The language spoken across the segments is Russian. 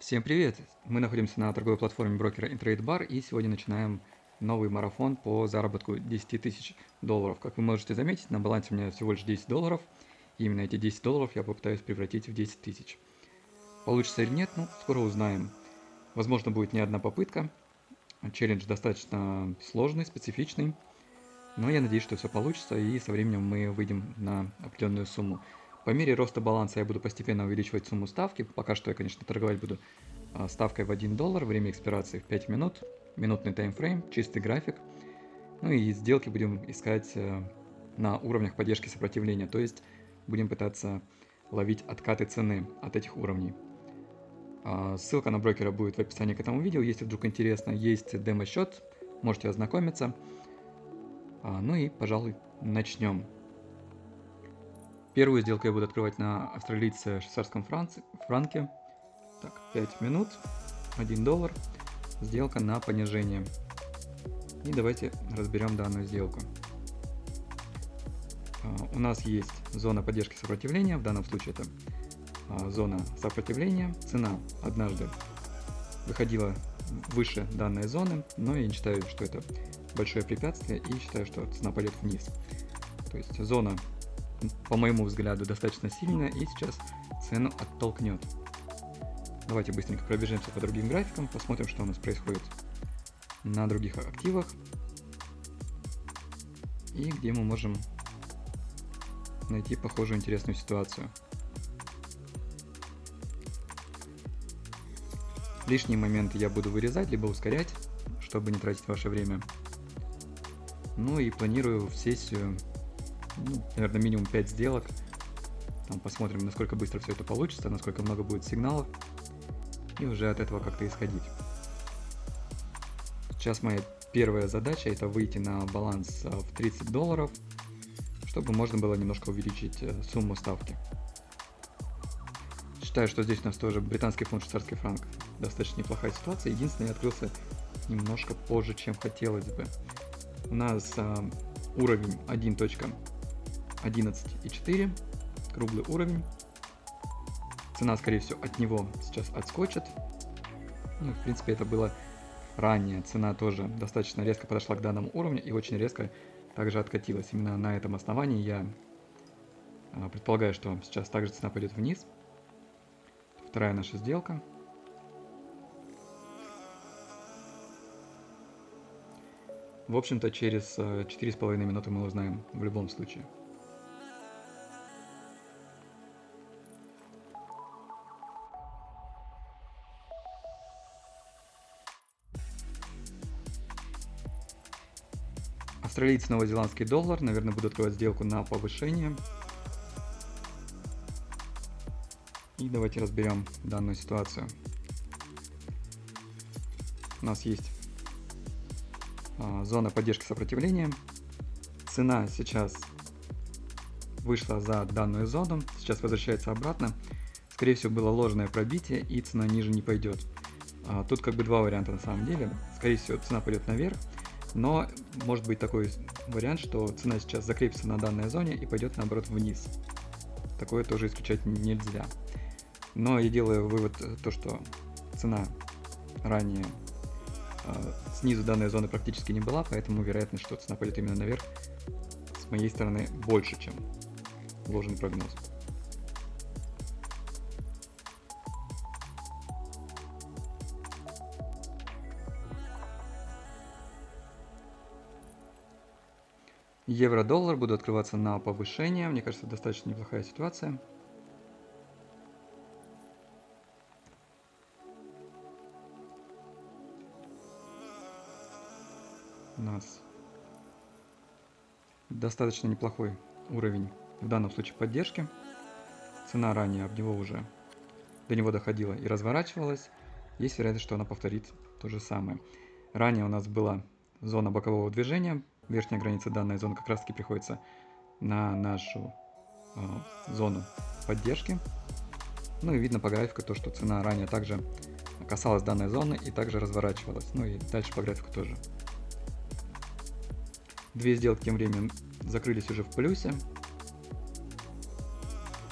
Всем привет! Мы находимся на торговой платформе брокера InTradeBar и сегодня начинаем новый марафон по заработку 10 тысяч долларов. Как вы можете заметить, на балансе у меня всего лишь 10 долларов. И именно эти 10 долларов я попытаюсь превратить в 10 тысяч. Получится или нет, ну, скоро узнаем. Возможно, будет не одна попытка. Челлендж достаточно сложный, специфичный. Но я надеюсь, что все получится, и со временем мы выйдем на определенную сумму. По мере роста баланса я буду постепенно увеличивать сумму ставки. Пока что я, конечно, торговать буду ставкой в 1 доллар, время экспирации в 5 минут, минутный таймфрейм, чистый график. Ну и сделки будем искать на уровнях поддержки сопротивления, то есть будем пытаться ловить откаты цены от этих уровней. Ссылка на брокера будет в описании к этому видео, если вдруг интересно. Есть демо-счет, можете ознакомиться. Ну и, пожалуй, начнем. Первую сделку я буду открывать на австралийце-швейцарском франке. Так, 5 минут, 1 доллар. Сделка на понижение. И давайте разберем данную сделку. У нас есть зона поддержки сопротивления, в данном случае это зона сопротивления. Цена однажды выходила выше данной зоны, но я не считаю, что это большое препятствие, и считаю, что цена пойдет вниз. То есть зона, по моему взгляду, достаточно сильная, и сейчас цену оттолкнет. Давайте быстренько пробежимся по другим графикам, посмотрим, что у нас происходит на других активах и где мы можем найти похожую интересную ситуацию. Лишние моменты я буду вырезать, либо ускорять, чтобы не тратить ваше время. Ну и планирую в сессию, наверное, минимум 5 сделок. Там посмотрим, насколько быстро все это получится, насколько много будет сигналов. И уже от этого как-то исходить. Сейчас моя первая задача — это выйти на баланс в 30 долларов, чтобы можно было немножко увеличить сумму ставки. Считаю, что здесь у нас тоже британский фунт, швейцарский франк. Достаточно неплохая ситуация. Единственное, я открылся немножко позже, чем хотелось бы. У нас уровень 1.11.4, круглый уровень. Цена, скорее всего, от него сейчас отскочит. Ну, в принципе, это было ранее. Цена тоже достаточно резко подошла к данному уровню и очень резко также откатилась. Именно на этом основании я предполагаю, что сейчас также цена пойдет вниз. Вторая наша сделка. В общем-то, через 4,5 минуты мы узнаем в любом случае. Австралийцы, новозеландский доллар. Наверное, буду открывать сделку на повышение. И давайте разберем данную ситуацию. У нас есть зона поддержки сопротивления. Цена сейчас вышла за данную зону, сейчас возвращается обратно. Скорее всего, было ложное пробитие, и цена ниже не пойдет. Тут как бы два варианта на самом деле. Скорее всего, цена пойдет наверх, но может быть такой вариант, что цена сейчас закрепится на данной зоне и пойдет наоборот вниз. Такое тоже исключать нельзя. Но я делаю вывод, то что цена ранее снизу данной зоны практически не была, поэтому вероятность, что цена пойдет именно наверх, с моей стороны больше, чем ложный прогноз. Евро-доллар буду открываться на повышение. Мне кажется, достаточно неплохая ситуация. У нас достаточно неплохой уровень, в данном случае, поддержки. Цена ранее до него доходила и разворачивалась. Есть вероятность, что она повторит то же самое. Ранее у нас была зона бокового движения. Верхняя граница данной зоны как раз таки приходится на нашу зону поддержки. Ну и видно по графику то, что цена ранее также касалась данной зоны и также разворачивалась. Ну и дальше по графику тоже. Две сделки тем временем закрылись уже в плюсе.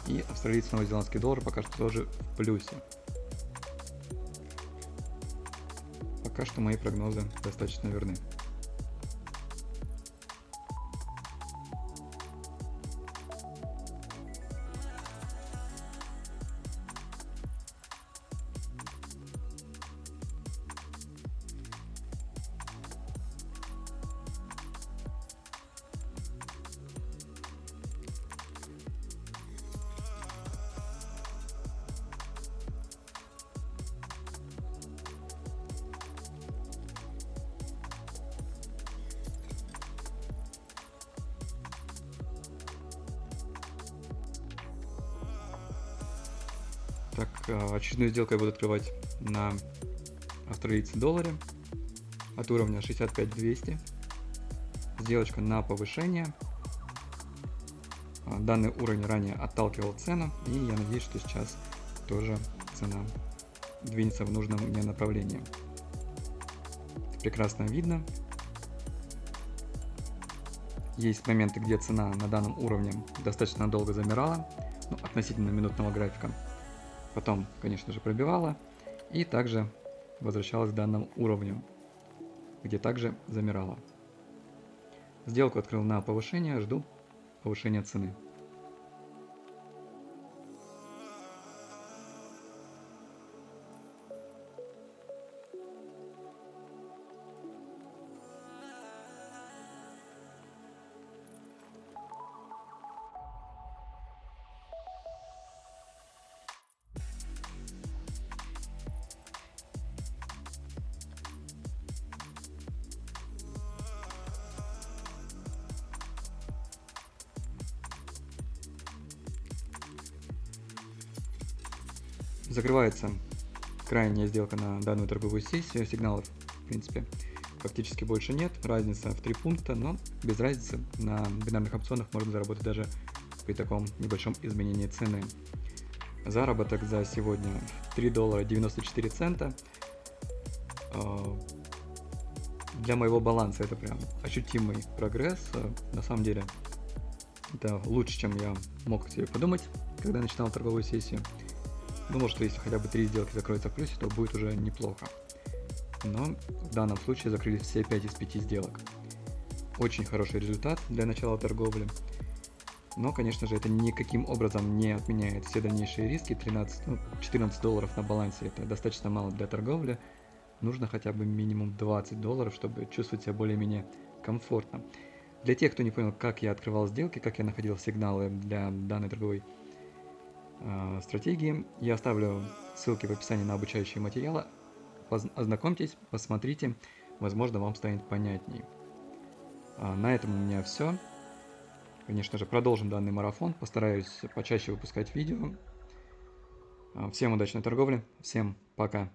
И австралийский новозеландский доллар пока что тоже в плюсе. пока что мои прогнозы достаточно верны. Так, очередную сделку я буду открывать на австралийце долларе от уровня 65-200. Сделочка на повышение. Данный уровень ранее отталкивал цену, и я надеюсь, что сейчас тоже цена двинется в нужном мне направлении. Прекрасно видно. Есть моменты, где цена на данном уровне достаточно долго замирала, ну, относительно минутного графика. Потом, конечно же, пробивала и также возвращалась к данному уровню, где также замирала. Сделку открыл на повышение, жду повышения цены. Закрывается крайняя сделка на данную торговую сессию. Сигналов, в принципе, фактически больше нет. Разница в 3 пункта, но без разницы на бинарных опционах можно заработать даже при таком небольшом изменении цены. Заработок за сегодня $3.94. Для моего баланса это прям ощутимый прогресс. На самом деле это лучше, чем я мог себе подумать, когда начинал торговую сессию. Думал, что если хотя бы 3 сделки закроются в плюсе, то будет уже неплохо. Но в данном случае закрылись все 5 из 5 сделок. Очень хороший результат для начала торговли. Но, конечно же, это никаким образом не отменяет все дальнейшие риски. $14 на балансе — это достаточно мало для торговли. Нужно хотя бы минимум $20, чтобы чувствовать себя более-менее комфортно. Для тех, кто не понял, как я открывал сделки, как я находил сигналы для данной торговой стратегии, я оставлю ссылки в описании на обучающие материалы. Ознакомьтесь, посмотрите, возможно, вам станет понятней. На этом у меня все. Конечно же, продолжим данный марафон, постараюсь почаще выпускать видео. Всем удачной торговли, всем пока!